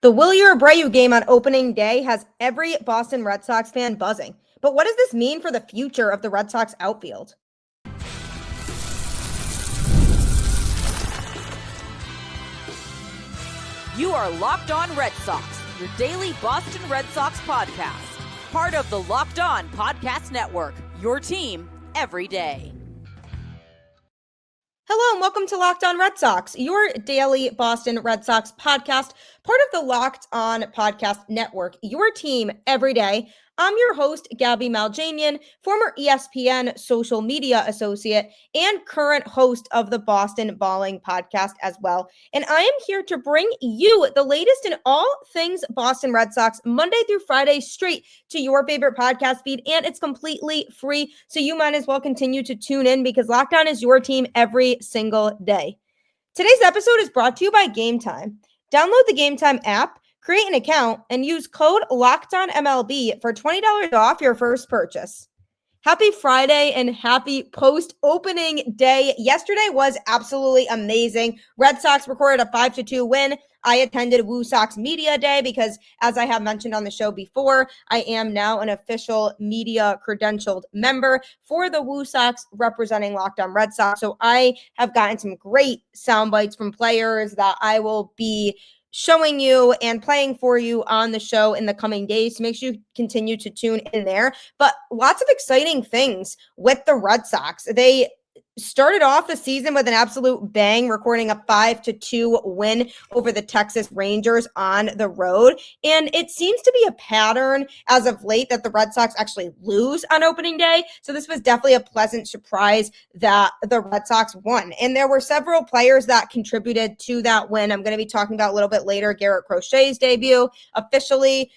The Wilyer Abreu game on opening day has every Boston Red Sox fan buzzing. But what does this mean for the future of the Red Sox outfield? You are Locked On Red Sox, your daily Boston Red Sox podcast. Part of the Locked On Podcast Network, your team every day. Hello and welcome to Locked On Red Sox, your daily Boston Red Sox podcast, part of the Locked On Podcast Network, your team every day. I'm your host, Gabby Maljanian, former ESPN social media associate and current host of the Boston Balling podcast as well. And I am here to bring you the latest in all things Boston Red Sox, Monday through Friday, straight to your favorite podcast feed. And it's completely free, so you might as well continue to tune in because Locked On is your team every single day. Today's episode is brought to you by Game Time. Download the Game Time app, create an account, and use code LOCKEDONMLB for $20 off your first purchase. Happy Friday and happy post-opening day. Yesterday was absolutely amazing. Red Sox recorded a 5-2 win. I attended Woo Sox Media Day because, as I have mentioned on the show before, I am now an official media credentialed member for the Woo Sox representing Locked On Red Sox. So I have gotten some great sound bites from players that I will be showing you and playing for you on the show in the coming days. So make sure you continue to tune in there. But lots of exciting things with the Red Sox. They started off the season with an absolute bang, recording a 5-2 win over the Texas Rangers on the road. And it seems to be a pattern as of late that the Red Sox actually lose on opening day. So this was definitely a pleasant surprise that the Red Sox won. And there were several players that contributed to that win. I'm going to be talking about a little bit later Garrett Crochet's debut officially.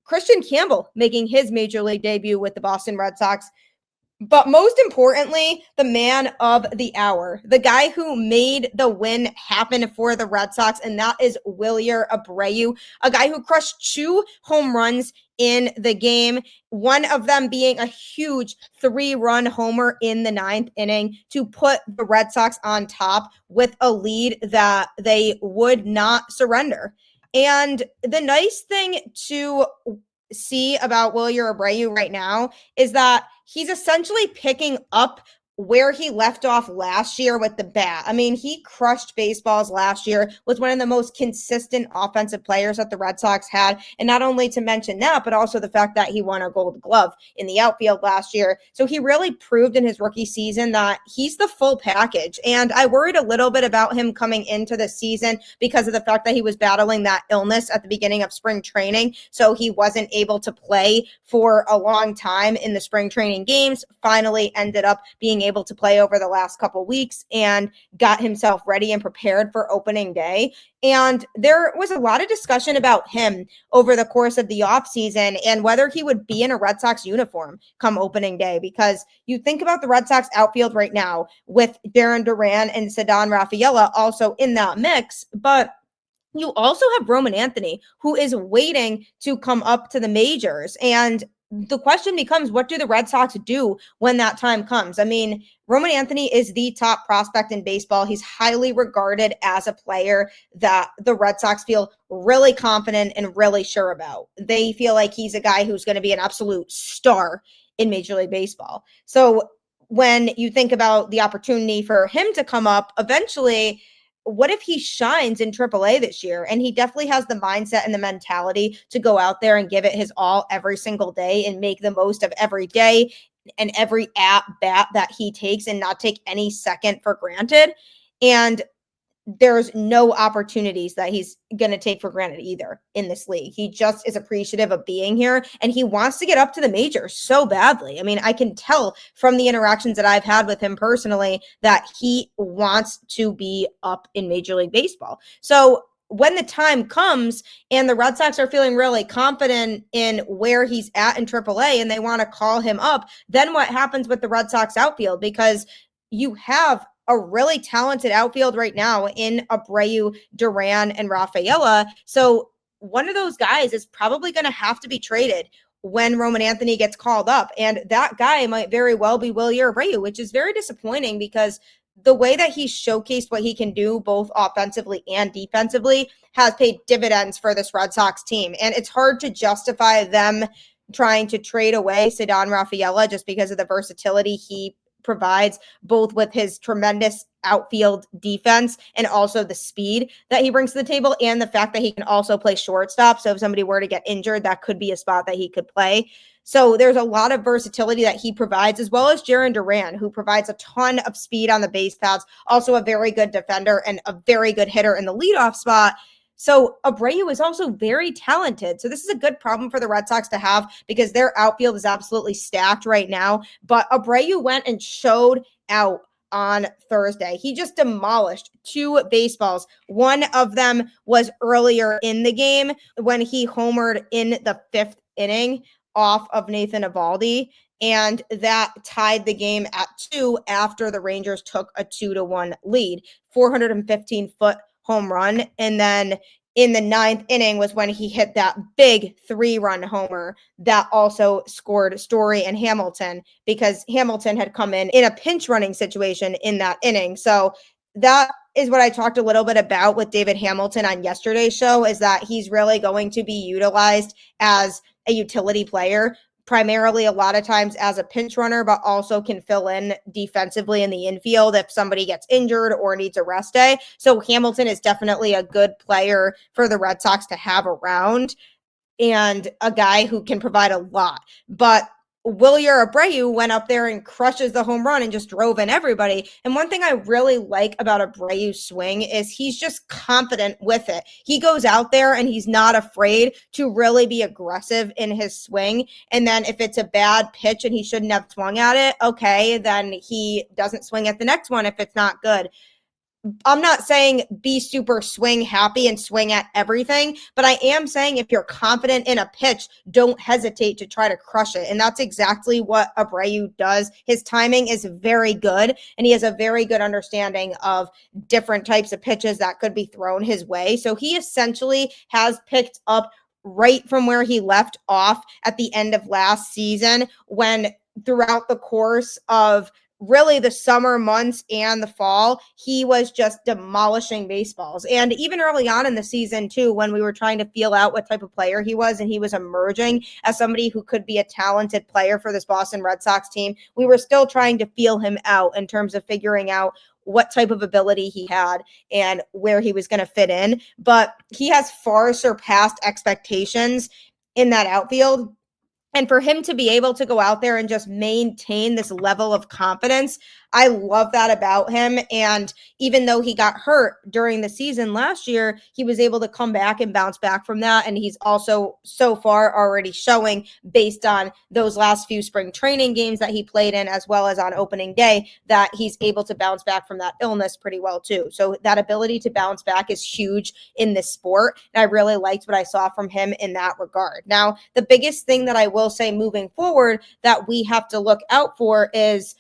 Kristian Campbell making his major league debut with the Boston Red Sox. But most importantly, the man of the hour, the guy who made the win happen for the Red Sox, and that is Wilyer Abreu, a guy who crushed 2 home runs in the game, one of them being a huge 3-run homer in the 9th inning to put the Red Sox on top with a lead that they would not surrender. And the nice thing to see about Wilyer Abreu right now is that he's essentially picking up where he left off last year with the bat. I mean, he crushed baseballs last year, was one of the most consistent offensive players that the Red Sox had. And not only to mention that, but also the fact that he won a Gold Glove in the outfield last year. So he really proved in his rookie season that he's the full package. And I worried a little bit about him coming into the season because of the fact that he was battling that illness at the beginning of spring training. So he wasn't able to play for a long time in the spring training games, finally ended up being able to play over the last couple weeks and got himself ready and prepared for opening day. And there was a lot of discussion about him over the course of the offseason and whether he would be in a Red Sox uniform come opening day, because you think about the Red Sox outfield right now with Jarren Duran and Ceddanne Rafaela also in that mix, but you also have Roman Anthony, who is waiting to come up to the majors. And the question becomes, what do the Red Sox do when that time comes? I mean, Roman Anthony is the top prospect in baseball. He's highly regarded as a player that the Red Sox feel really confident and really sure about. They feel like he's a guy who's going to be an absolute star in Major League Baseball. So when you think about the opportunity for him to come up eventually, what if he shines in AAA this year? And he definitely has the mindset and the mentality to go out there and give it his all every single day and make the most of every day and every at bat that he takes and not take any second for granted. And there's no opportunities that he's going to take for granted either in this league. He just is appreciative of being here and he wants to get up to the majors so badly. I mean, I can tell from the interactions that I've had with him personally that he wants to be up in Major League Baseball. So when the time comes and the Red Sox are feeling really confident in where he's at in AAA and they want to call him up, then what happens with the Red Sox outfield? Because you have a really talented outfield right now in Abreu, Duran, and Rafaela. So one of those guys is probably going to have to be traded when Roman Anthony gets called up. And that guy might very well be Wilyer Abreu, which is very disappointing because the way that he showcased what he can do both offensively and defensively has paid dividends for this Red Sox team. And it's hard to justify them trying to trade away Ceddanne Rafaela just because of the versatility he provides, both with his tremendous outfield defense and also the speed that he brings to the table, and the fact that he can also play shortstop. So if somebody were to get injured, that could be a spot that he could play. So there's a lot of versatility that he provides, as well as Jarren Duran, who provides a ton of speed on the base paths, also a very good defender and a very good hitter in the leadoff spot. So Abreu is also very talented. So this is a good problem for the Red Sox to have because their outfield is absolutely stacked right now. But Abreu went and showed out on Thursday. He just demolished 2 baseballs. One of them was earlier in the game when he homered in the 5th inning off of Nathan Eovaldi, and that tied the game at 2 after the Rangers took a 2-1 lead. 415-foot home run. And then in the 9th inning was when he hit that big 3-run homer that also scored Story and Hamilton, because Hamilton had come in a pinch running situation in that inning. So that is what I talked a little bit about with David Hamilton on yesterday's show, is that he's really going to be utilized as a utility player, primarily a lot of times as a pinch runner, but also can fill in defensively in the infield if somebody gets injured or needs a rest day. So Hamilton is definitely a good player for the Red Sox to have around, and a guy who can provide a lot. But Wilyer Abreu went up there and crushes the home run and just drove in everybody. And one thing I really like about Abreu's swing is he's just confident with it. He goes out there and he's not afraid to really be aggressive in his swing. And then if it's a bad pitch and he shouldn't have swung at it, okay, then he doesn't swing at the next one if it's not good. I'm not saying be super swing happy and swing at everything, but I am saying if you're confident in a pitch, don't hesitate to try to crush it. And that's exactly what Abreu does. His timing is very good, and he has a very good understanding of different types of pitches that could be thrown his way. So he essentially has picked up right from where he left off at the end of last season, when throughout the course of really the summer months and the fall, he was just demolishing baseballs. And even early on in the season too, when we were trying to feel out what type of player he was, and he was emerging as somebody who could be a talented player for this Boston Red Sox team, we were still trying to feel him out in terms of figuring out what type of ability he had and where he was going to fit in. But he has far surpassed expectations in that outfield. And for him to be able to go out there and just maintain this level of confidence, I love that about him. And even though he got hurt during the season last year, he was able to come back and bounce back from that. And he's also so far already showing, based on those last few spring training games that he played in, as well as on opening day, that he's able to bounce back from that illness pretty well too. So that ability to bounce back is huge in this sport. And I really liked what I saw from him in that regard. Now, the biggest thing that I will say moving forward that we have to look out for is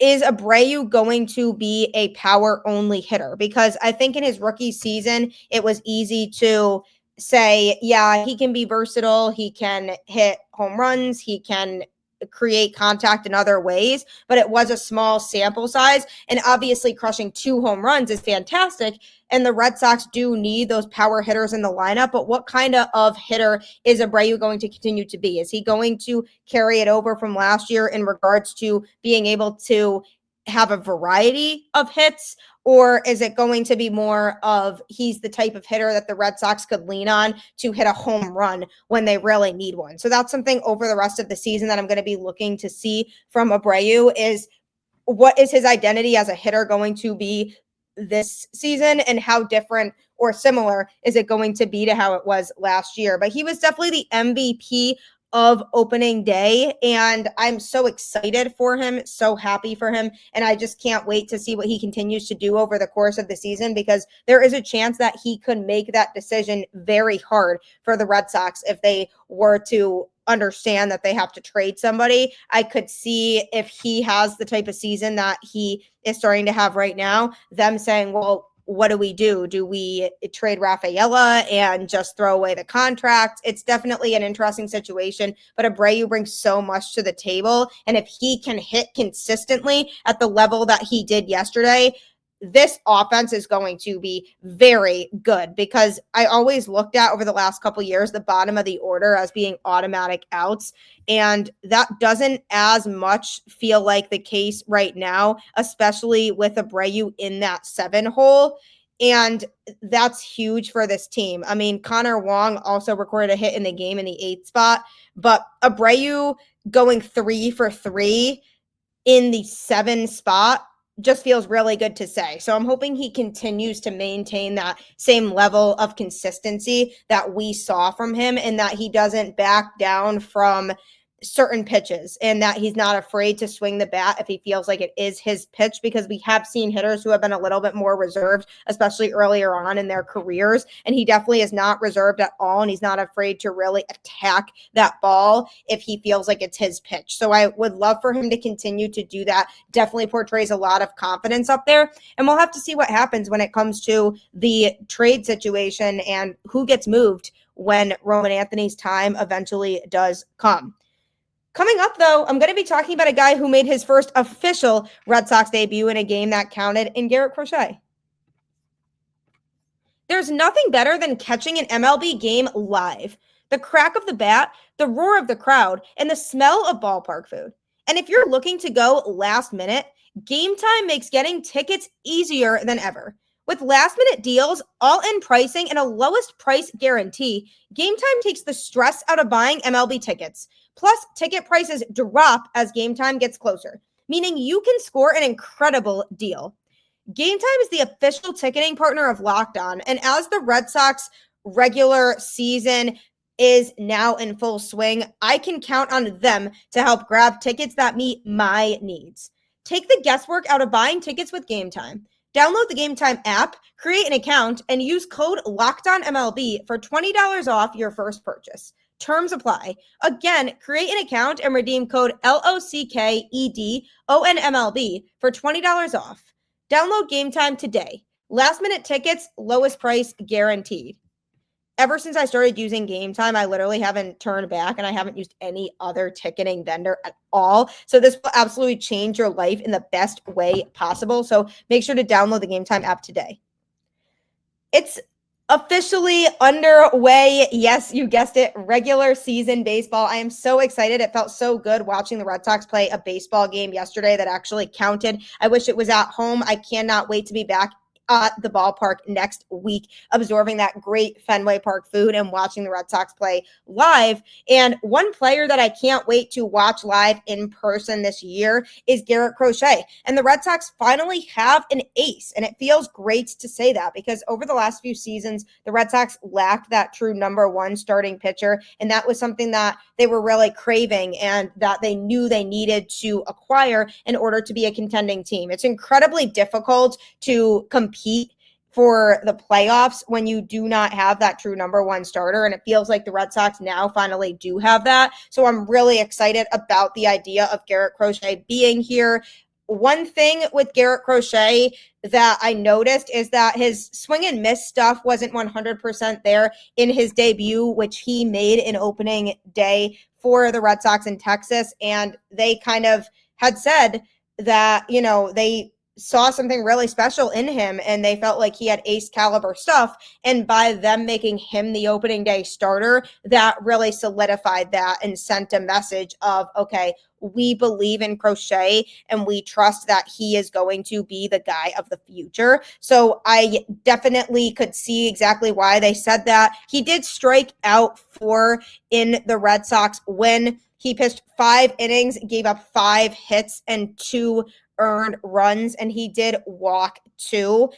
Abreu going to be a power only hitter? Because I think in his rookie season, it was easy to say, yeah, he can be versatile. He can hit home runs. He can create contact in other ways, but it was a small sample size. And obviously crushing 2 home runs is fantastic. And the Red Sox do need those power hitters in the lineup. But what kind of hitter is Abreu going to continue to be? Is he going to carry it over from last year in regards to being able to have a variety of hits? Or is it going to be more of he's the type of hitter that the Red Sox could lean on to hit a home run when they really need one? So that's something over the rest of the season that I'm going to be looking to see from Abreu, is what is his identity as a hitter going to be this season, and how different or similar is it going to be to how it was last year? But he was definitely the MVP of opening day, and I'm so excited for him, so happy for him, and I just can't wait to see what he continues to do over the course of the season, because there is a chance that he could make that decision very hard for the Red Sox if they were to understand that they have to trade somebody. I could see, if he has the type of season that he is starting to have right now, them saying, well, what do we do? Do we trade Rafaela and just throw away the contract? It's definitely an interesting situation, but Abreu brings so much to the table. And if he can hit consistently at the level that he did yesterday, this offense is going to be very good, because I always looked at over the last couple years the bottom of the order as being automatic outs, and that doesn't as much feel like the case right now, especially with Abreu in that 7 hole. And that's huge for this team. I mean, Connor Wong also recorded a hit in the game in the 8th spot, but Abreu going 3 for 3 in the 7 spot just feels really good to say. So I'm hoping he continues to maintain that same level of consistency that we saw from him, and that he doesn't back down from certain pitches, and that he's not afraid to swing the bat if he feels like it is his pitch, because we have seen hitters who have been a little bit more reserved, especially earlier on in their careers, and he definitely is not reserved at all, and he's not afraid to really attack that ball if he feels like it's his pitch. So I would love for him to continue to do that. Definitely portrays a lot of confidence up there, and we'll have to see what happens when it comes to the trade situation and who gets moved when Roman Anthony's time eventually does come. Coming up, though, I'm going to be talking about a guy who made his first official Red Sox debut in a game that counted in Garrett Crochet. There's nothing better than catching an MLB game live. The crack of the bat, the roar of the crowd, and the smell of ballpark food. And if you're looking to go last minute, Game Time makes getting tickets easier than ever. With last-minute deals, all-in pricing, and a lowest price guarantee, Game Time takes the stress out of buying MLB tickets. Plus, ticket prices drop as Game Time gets closer, meaning you can score an incredible deal. Game Time is the official ticketing partner of Locked On, and as the Red Sox regular season is now in full swing, I can count on them to help grab tickets that meet my needs. Take the guesswork out of buying tickets with Game Time. Download the Game Time app, create an account, and use code LOCKEDONMLB for $20 off your first purchase. Terms apply. Again, create an account and redeem code LOCKEDONMLB for $20 off. Download Game Time today. Last minute tickets, lowest price guaranteed. Ever since I started using Game Time, I literally haven't turned back, and I haven't used any other ticketing vendor at all. So this will absolutely change your life in the best way possible. So make sure to download the Game Time app today. It's officially underway. Yes, you guessed it. Regular season baseball. I am so excited. It felt so good watching the Red Sox play a baseball game yesterday that actually counted. I wish it was at home. I cannot wait to be back at the ballpark next week, absorbing that great Fenway Park food and watching the Red Sox play live. And one player that I can't wait to watch live in person this year is Garrett Crochet. And the Red Sox finally have an ace. And it feels great to say that, because over the last few seasons, the Red Sox lacked that true number one starting pitcher. And that was something that they were really craving and that they knew they needed to acquire in order to be a contending team. It's incredibly difficult to compete for the playoffs when you do not have that true number one starter. And it feels like the Red Sox now finally do have that. So I'm really excited about the idea of Garrett Crochet being here. One thing with Garrett Crochet that I noticed is that his swing and miss stuff wasn't 100% there in his debut, which he made in opening day for the Red Sox in Texas. And they kind of had said that, you know, they saw something really special in him and they felt like he had ace caliber stuff. And by them making him the opening day starter, that really solidified that and sent a message of, okay, we believe in Crochet and we trust that he is going to be the guy of the future. So I definitely could see exactly why they said that. He did strike out 4 in the Red Sox win. He pitched 5 innings, gave up 5 hits and 2 earned runs, and he did walk 2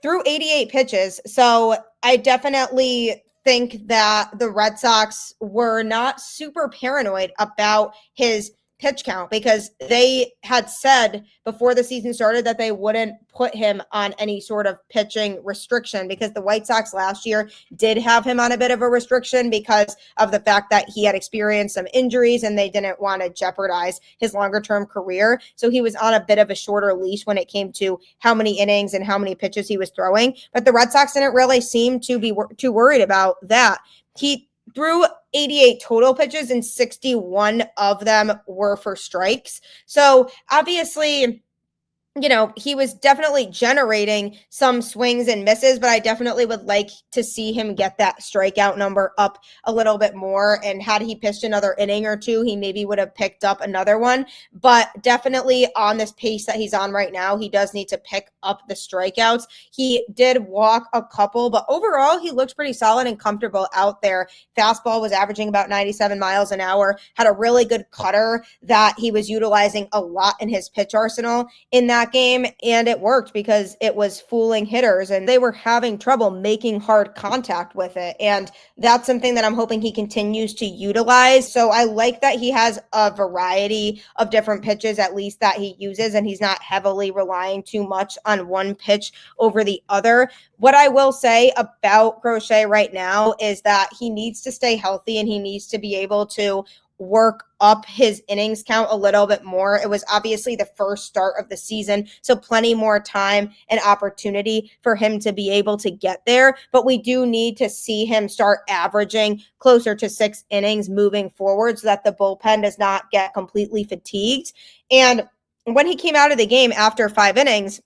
through 88 pitches. So I definitely think that the Red Sox were not super paranoid about his pitch count, because they had said before the season started that they wouldn't put him on any sort of pitching restriction, because the White Sox last year did have him on a bit of a restriction because of the fact that he had experienced some injuries and they didn't want to jeopardize his longer term career. So he was on a bit of a shorter leash when it came to how many innings and how many pitches he was throwing. But the Red Sox didn't really seem to be too worried about that. He threw 88 total pitches and 61 of them were for strikes. So obviously, he was definitely generating some swings and misses, but I definitely would like to see him get that strikeout number up a little bit more. And had he pitched another inning or two, he maybe would have picked up another one. But definitely on this pace that he's on right now, he does need to pick up the strikeouts. He did walk a couple, but overall, he looked pretty solid and comfortable out there. Fastball was averaging about 97 miles an hour, had a really good cutter that he was utilizing a lot in his pitch arsenal in that game, and it worked because it was fooling hitters and they were having trouble making hard contact with it. And that's something that I'm hoping he continues to utilize. So I like that he has a variety of different pitches, at least, that he uses, and he's not heavily relying too much on one pitch over the other. What I will say about Crochet right now is that he needs to stay healthy and he needs to be able to work up his innings count a little bit more. It was obviously the first start of the season, so plenty more time and opportunity for him to be able to get there. But we do need to see him start averaging closer to 6 innings moving forward so that the bullpen does not get completely fatigued. And when he came out of the game after 5 innings,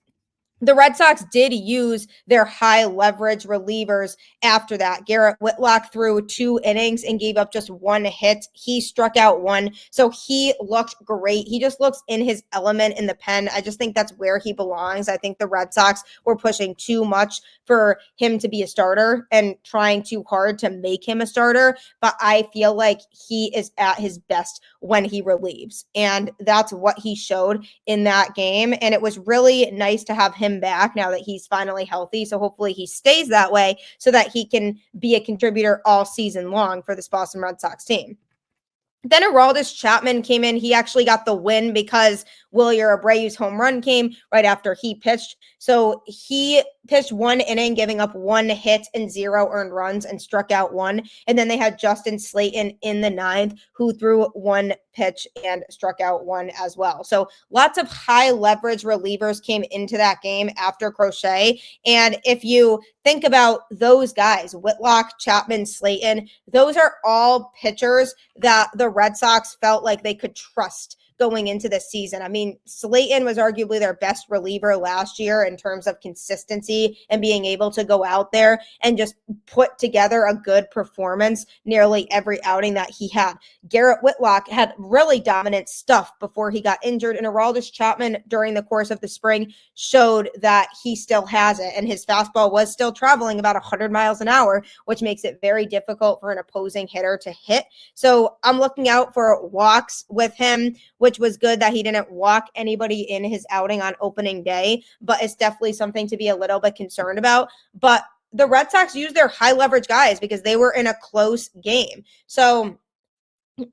the Red Sox did use their high leverage relievers after that. Garrett Whitlock threw 2 innings and gave up just 1 hit. He struck out 1. So he looked great. He just looks in his element in the pen. I just think that's where he belongs. I think the Red Sox were pushing too much for him to be a starter and trying too hard to make him a starter. But I feel like he is at his best when he relieves. And that's what he showed in that game. And it was really nice to have him back now that he's finally healthy. So hopefully he stays that way so that he can be a contributor all season long for this Boston Red Sox team. Then Aroldis Chapman came in. He actually got the win because Wilyer Abreu's home run came right after he pitched. So he pitched 1 inning, giving up 1 hit and 0 earned runs and struck out 1. And then they had Justin Slayton in the 9th, who threw 1 pitch and struck out 1 as well. So lots of high leverage relievers came into that game after Crochet. And if you think about those guys, Whitlock, Chapman, Slayton, those are all pitchers that the Red Sox felt like they could trust going into this season. I mean, Slayton was arguably their best reliever last year in terms of consistency and being able to go out there and just put together a good performance nearly every outing that he had. Garrett Whitlock had really dominant stuff before he got injured, and Aroldis Chapman during the course of the spring showed that he still has it, and his fastball was still traveling about 100 miles an hour, which makes it very difficult for an opposing hitter to hit. So I'm looking out for walks with him, which was good that he didn't walk anybody in his outing on opening day, but it's definitely something to be a little bit concerned about. But the Red Sox used their high leverage guys because they were in a close game. So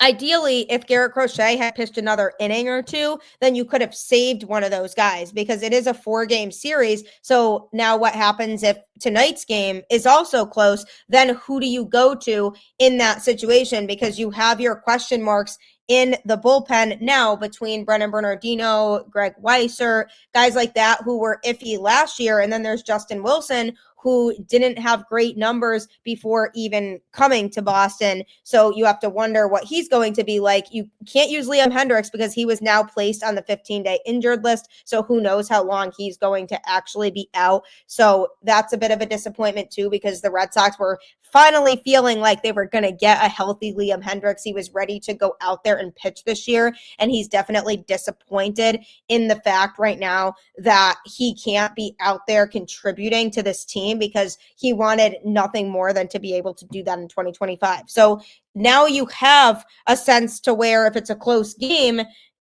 ideally, if Garrett Crochet had pitched another inning or two, then you could have saved one of those guys because it is a 4-game series. So now what happens if tonight's game is also close? Then who do you go to in that situation? Because you have your question marks in the bullpen now between Brennan Bernardino, Greg Weisser, guys like that who were iffy last year. And then there's Justin Wilson, who didn't have great numbers before even coming to Boston. So you have to wonder what he's going to be like. You can't use Liam Hendriks because he was now placed on the 15-day injured list. So who knows how long he's going to actually be out. So that's a bit of a disappointment too, because the Red Sox were finally feeling like they were going to get a healthy Liam Hendriks. He was ready to go out there and pitch this year. And he's definitely disappointed in the fact right now that he can't be out there contributing to this team because he wanted nothing more than to be able to do that in 2025. So now you have a sense to where if it's a close game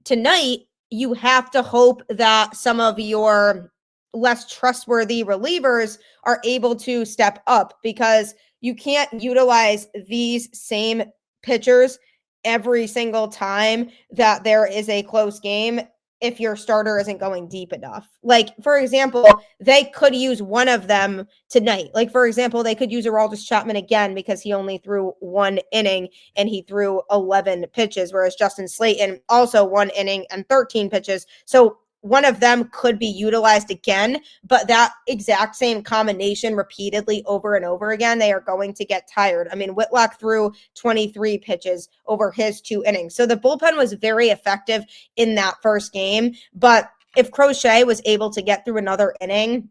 tonight, you have to hope that some of your less trustworthy relievers are able to step up because you can't utilize these same pitchers every single time that there is a close game if your starter isn't going deep enough. Like, for example, they could use one of them tonight. Like, for example, they could use Aroldis Chapman again because he only threw 1 inning and he threw 11 pitches, whereas Justin Slayton also 1 inning and 13 pitches. So one of them could be utilized again, but that exact same combination repeatedly over and over again, they are going to get tired. I mean, Whitlock threw 23 pitches over his 2 innings. So the bullpen was very effective in that first game, but if Crochet was able to get through another inning,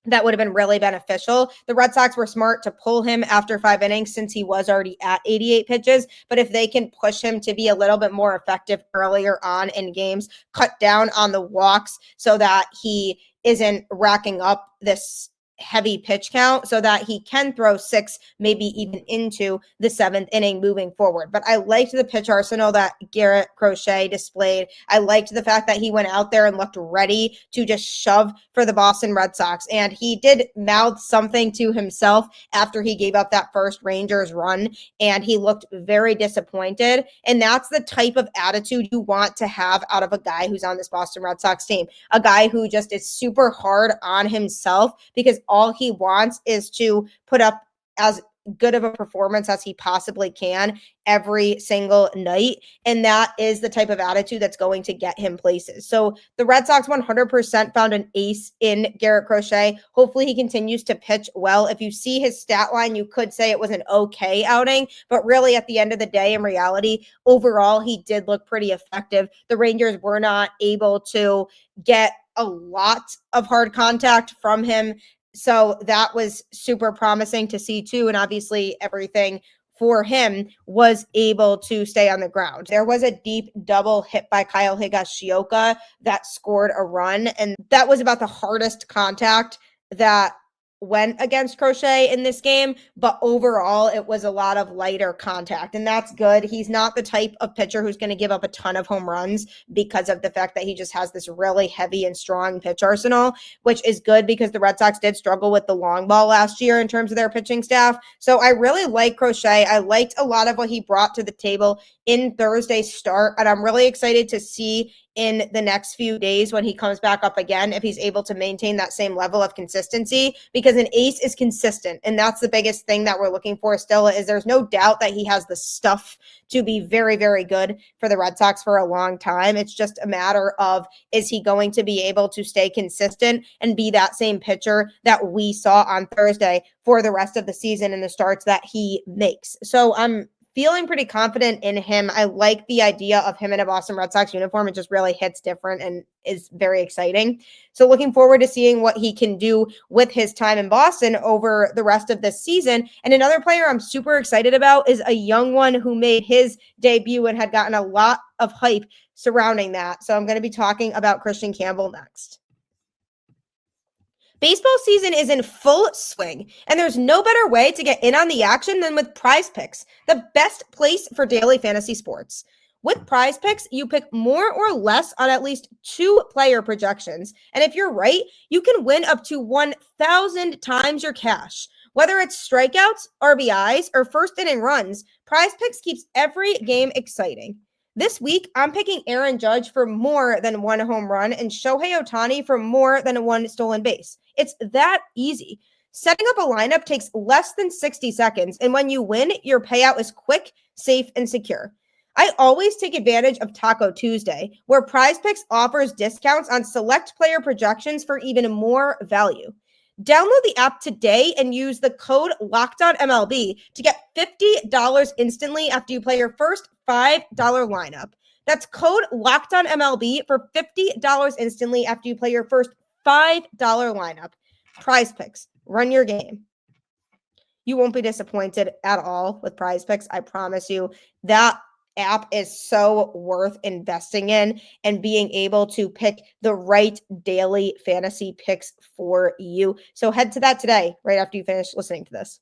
that would have been really beneficial. The Red Sox were smart to pull him after 5 innings since he was already at 88 pitches. But if they can push him to be a little bit more effective earlier on in games, cut down on the walks so that he isn't racking up this heavy pitch count so that he can throw 6, maybe even into the 7th inning moving forward. But I liked the pitch arsenal that Garrett Crochet displayed. I liked the fact that he went out there and looked ready to just shove for the Boston Red Sox. And he did mouth something to himself after he gave up that first Rangers run, and he looked very disappointed. And that's the type of attitude you want to have out of a guy who's on this Boston Red Sox team, a guy who just is super hard on himself because all he wants is to put up as good of a performance as he possibly can every single night. And that is the type of attitude that's going to get him places. So the Red Sox 100% found an ace in Garrett Crochet. Hopefully he continues to pitch well. If you see his stat line, you could say it was an okay outing, but really at the end of the day, in reality, overall, he did look pretty effective. The Rangers were not able to get a lot of hard contact from him. So that was super promising to see too. And obviously everything for him was able to stay on the ground. There was a deep double hit by Kyle Higashioka that scored a run. And that was about the hardest contact that went against Crochet in this game, but overall it was a lot of lighter contact, and that's good. He's not the type of pitcher who's going to give up a ton of home runs because of the fact that he just has this really heavy and strong pitch arsenal, which is good because the Red Sox did struggle with the long ball last year in terms of their pitching staff. So I really like Crochet. I liked a lot of what he brought to the table in Thursday's start, and I'm really excited to see in the next few days when he comes back up again, if he's able to maintain that same level of consistency, because an ace is consistent. And that's the biggest thing that we're looking for still, is there's no doubt that he has the stuff to be very, very good for the Red Sox for a long time. It's just a matter of, is he going to be able to stay consistent and be that same pitcher that we saw on Thursday for the rest of the season and the starts that he makes. So I'm feeling pretty confident in him. I like the idea of him in a Boston Red Sox uniform. It just really hits different and is very exciting. So looking forward to seeing what he can do with his time in Boston over the rest of this season. And another player I'm super excited about is a young one who made his debut and had gotten a lot of hype surrounding that. So I'm going to be talking about Kristian Campbell next. Baseball season is in full swing, and there's no better way to get in on the action than with Prize Picks, the best place for daily fantasy sports. With Prize Picks, you pick more or less on at least 2 player projections, and if you're right, you can win up to 1,000 times your cash. Whether it's strikeouts, RBIs, or first inning runs, Prize Picks keeps every game exciting. This week, I'm picking Aaron Judge for more than 1 home run and Shohei Ohtani for more than 1 stolen base. It's that easy. Setting up a lineup takes less than 60 seconds, and when you win, your payout is quick, safe, and secure. I always take advantage of Taco Tuesday, where Prize Picks offers discounts on select player projections for even more value. Download the app today and use the code LOCKEDONMLB to get $50 instantly after you play your first $5 lineup. That's code LOCKEDONMLB for $50 instantly after you play your first $5 lineup. Prize Picks. Run your game. You won't be disappointed at all with Prize Picks. I promise you. That app is so worth investing in and being able to pick the right daily fantasy picks for you. So head to that today, right after you finish listening to this.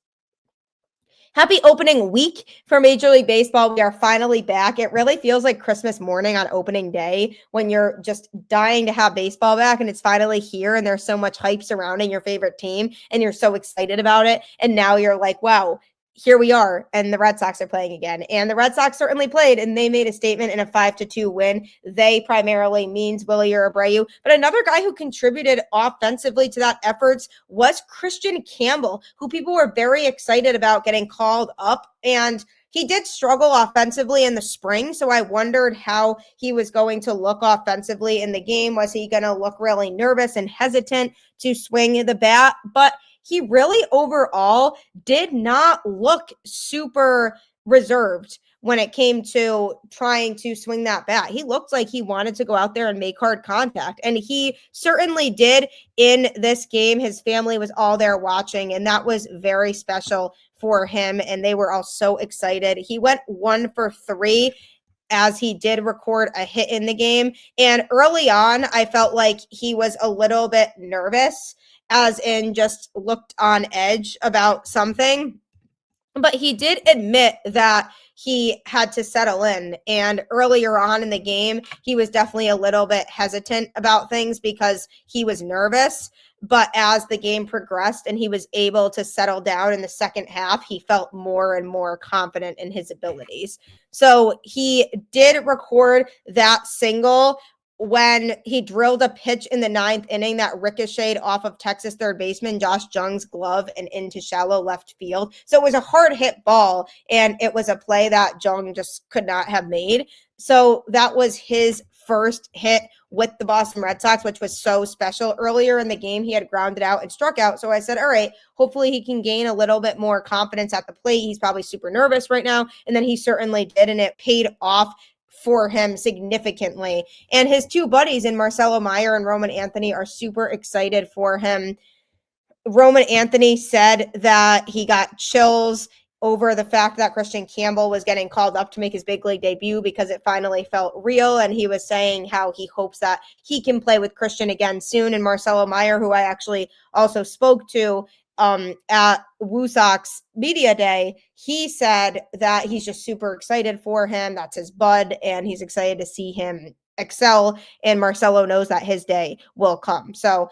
Happy opening week for Major League Baseball. We are finally back. It really feels like Christmas morning on opening day when you're just dying to have baseball back and it's finally here and there's so much hype surrounding your favorite team and you're so excited about it. And now you're like, wow, here we are, and the Red Sox are playing again. And the Red Sox certainly played, and they made a statement in a 5-2 win. They primarily means Wilyer Abreu. But another guy who contributed offensively to that efforts was Kristian Campbell, who people were very excited about getting called up. And he did struggle offensively in the spring, so I wondered how he was going to look offensively in the game. Was he going to look really nervous and hesitant to swing the bat? But he really overall did not look super reserved when it came to trying to swing that bat. He looked like he wanted to go out there and make hard contact, and he certainly did in this game. His family was all there watching, and that was very special for him, and they were all so excited. He went 1 for 3 as he did record a hit in the game, and early on, I felt like he was a little bit nervous, as in just looked on edge about something. But he did admit that he had to settle in. And earlier on in the game, he was definitely a little bit hesitant about things because he was nervous. But as the game progressed and he was able to settle down in the second half, he felt more and more confident in his abilities. So he did record that single when he drilled a pitch in the 9th inning that ricocheted off of Texas third baseman Josh Jung's glove and into shallow left field. So it was a hard hit ball, and it was a play that Jung just could not have made. So that was his first hit with the Boston Red Sox, which was so special. Earlier in the game, he had grounded out and struck out. So I said, all right, hopefully he can gain a little bit more confidence at the plate. He's probably super nervous right now. And then he certainly did, and it paid off for him significantly. And his two buddies in Marcelo Meyer and Roman Anthony are super excited for him. Roman Anthony said that he got chills over the fact that Kristian Campbell was getting called up to make his big league debut because it finally felt real. And he was saying how he hopes that he can play with Kristian again soon. And Marcelo Meyer, who I actually also spoke to at Woo Sox Media Day, he said that he's just super excited for him. That's his bud, and he's excited to see him excel. And Marcelo knows that his day will come. So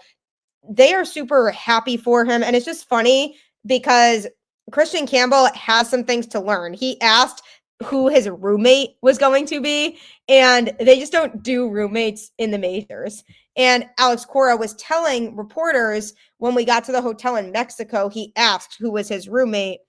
they are super happy for him. And it's just funny because Kristian Campbell has some things to learn. He asked who his roommate was going to be, and they just don't do roommates in the majors. And Alex Cora was telling reporters when we got to the hotel in Mexico, he asked who was his roommate.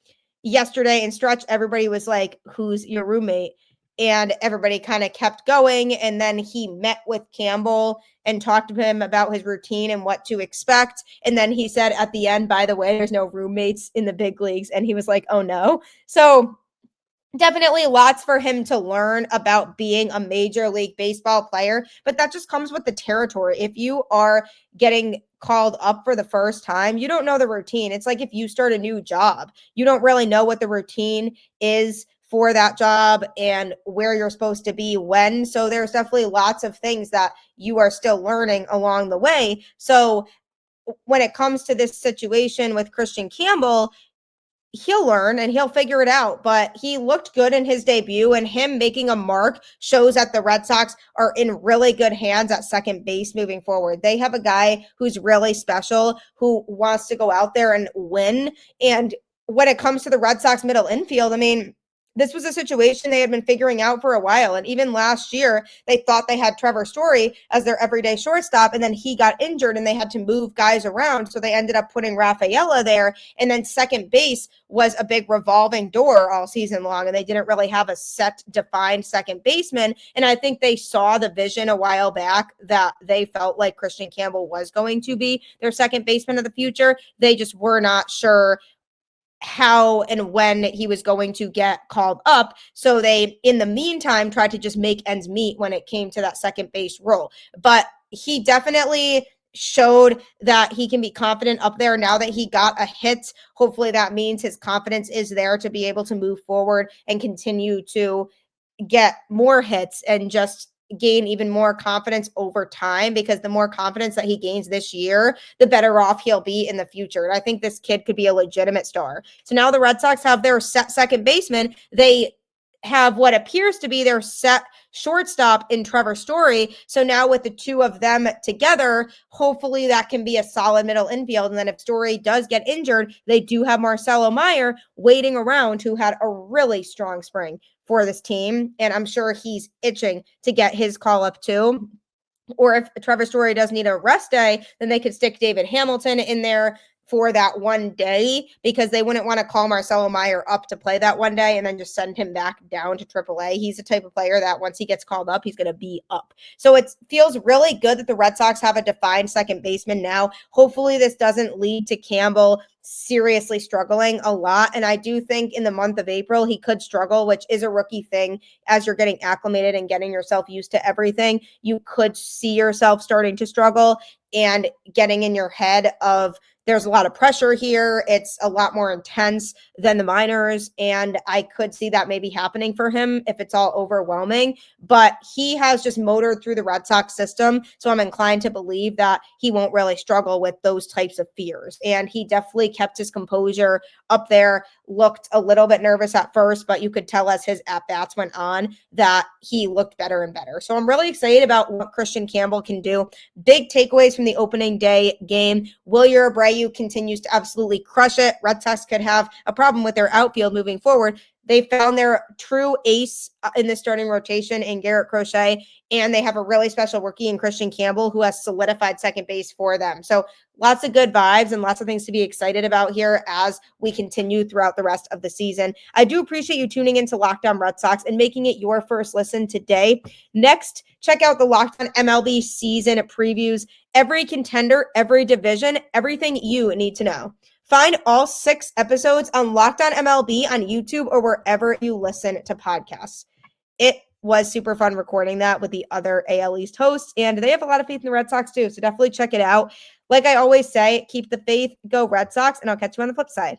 Yesterday in stretch, everybody was like, who's your roommate? And everybody kind of kept going. And then he met with Campbell and talked to him about his routine and what to expect. And then he said at the end, by the way, there's no roommates in the big leagues. And he was like, oh no. So definitely lots for him to learn about being a Major League Baseball player, but that just comes with the territory. If you are getting called up for the first time, you don't know the routine. It's like if you start a new job, you don't really know what the routine is for that job and where you're supposed to be when. So there's definitely lots of things that you are still learning along the way. So when it comes to this situation with Kristian Campbell, he'll learn and he'll figure it out, but he looked good in his debut, and him making a mark shows that the Red Sox are in really good hands at second base moving forward. They have a guy who's really special, who wants to go out there and win. And when it comes to the Red Sox middle infield, I mean, this was a situation they had been figuring out for a while. And even last year, they thought they had Trevor Story as their everyday shortstop, and then he got injured and they had to move guys around. So they ended up putting Rafaela there. And then second base was a big revolving door all season long, and they didn't really have a set defined second baseman. And I think they saw the vision a while back that they felt like Kristian Campbell was going to be their second baseman of the future. They just were not sure how and when he was going to get called up. So they, in the meantime, tried to just make ends meet when it came to that second base role. But he definitely showed that he can be confident up there now that he got a hit. Hopefully that means his confidence is there to be able to move forward and continue to get more hits and just gain even more confidence over time, because the more confidence that he gains this year, the better off he'll be in the future. And I think this kid could be a legitimate star. So now the Red Sox have their second baseman. They have what appears to be their set shortstop in Trevor Story. So now with the two of them together, hopefully that can be a solid middle infield. And then if Story does get injured, they do have Marcelo Meyer waiting around, who had a really strong spring for this team. And I'm sure he's itching to get his call up too. Or if Trevor Story does need a rest day, then they could stick David Hamilton in there for that one day, because they wouldn't want to call Marcelo Meyer up to play that one day and then just send him back down to AAA. He's the type of player that once he gets called up, he's going to be up. So it feels really good that the Red Sox have a defined second baseman now. Hopefully this doesn't lead to Campbell seriously struggling a lot. And I do think in the month of April, he could struggle, which is a rookie thing. As you're getting acclimated and getting yourself used to everything, you could see yourself starting to struggle and getting in your head of, there's a lot of pressure here. It's a lot more intense than the minors. And I could see that maybe happening for him if it's all overwhelming. But he has just motored through the Red Sox system. So I'm inclined to believe that he won't really struggle with those types of fears. And he definitely kept his composure up there, looked a little bit nervous at first, but you could tell as his at-bats went on that he looked better and better. So I'm really excited about what Kristian Campbell can do. Big takeaways from the opening day game. Wilyer Abreu continues to absolutely crush it. Red Sox could have a problem with their outfield moving forward. They found their true ace in the starting rotation in Garrett Crochet, and they have a really special rookie in Kristian Campbell who has solidified second base for them. So lots of good vibes and lots of things to be excited about here as we continue throughout the rest of the season. I do appreciate you tuning into Locked On Red Sox and making it your first listen today. Next, check out the Locked On MLB season previews. Every contender, every division, everything you need to know. Find all 6 episodes on Locked On MLB on YouTube or wherever you listen to podcasts. It was super fun recording that with the other AL East hosts, and they have a lot of faith in the Red Sox too, so definitely check it out. Like I always say, keep the faith, go Red Sox, and I'll catch you on the flip side.